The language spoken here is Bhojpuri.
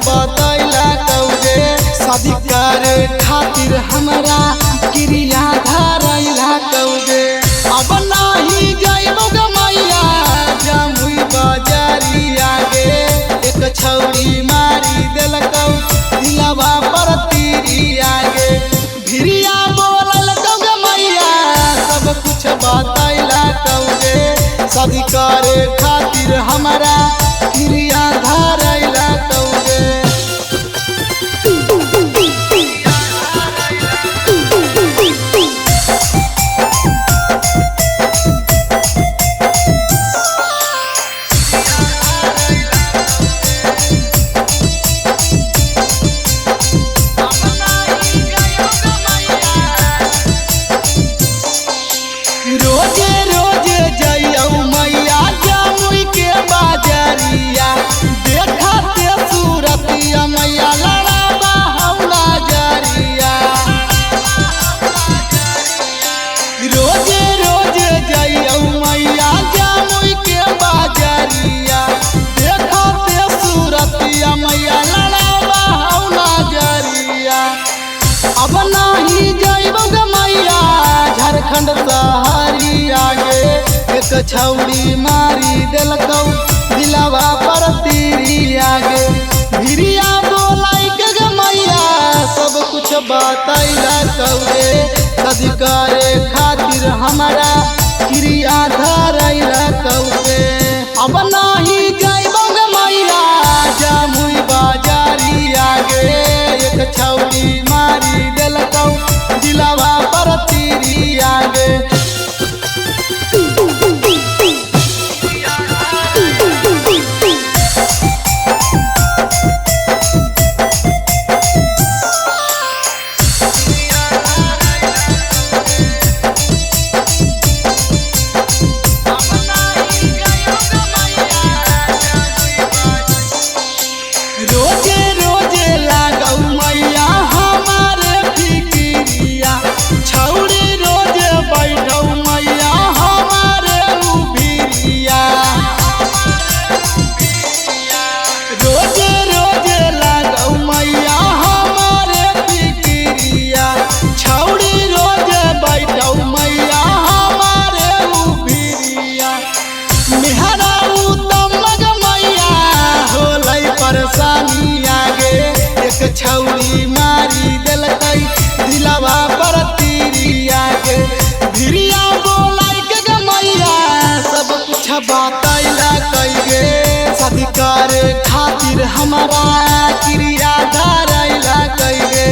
बतैला कौगे शादी करे खातिर हमरा क्रिया धरैला कौगे। अब नाही जाइबो ग मैया जमुई बाजारिया गे एक छौरी मारी देलकौ दिलवा पर तीरिया गे। भिरिया बोलल कौगे मैया सब कुछ बतैला कौगे शादी करे खातिर हमरा क्रिया धरैला कौगे। रोजे रोजे जइयौ मैया जमुई के बाजारिया देखते सूरतिया मैया लड़ाबा हौला जरिया। रोजे रोजे जइयौ मैया जमुई के बाजारिया देखते सूरतिया मैया लड़ाबा हौला जरिया। अब नाही जइबौ ग मैया झारखंड सहरिया गे एक छौरी मारी देलकौ दिलवा पर तीरिया गे। भिरिया बोलाई के ग मैया सब कुछ बतैला कौगे शादी करे खातिर हमरा क्रिया धरैला कौगे। अब नाही जाइबौ ग मैया जमुई बाजारिया गे एक छौरी मारी देलकौ दिलवा पर तीरिया गे। रोजे रोजे लागौ मैया हमारे फिकिरिया छौरी रोजे बैठौ मैया हमारे उभिरिया। रोजे रोजे लागौ मैया हमारे फिकिरिया छौरी रोजे बैठौ मैया हमारे उभिरिया। मेहरा उत्तम मैया होलै परेशानी आगे एक छौरी मारी देलकै दिलवा पर तीरिया गे। भिरिया बोलाई के ग मैया सब कुछ बतैला कइगे शादी करे खातिर हमरा क्रिया धरैला कइगे।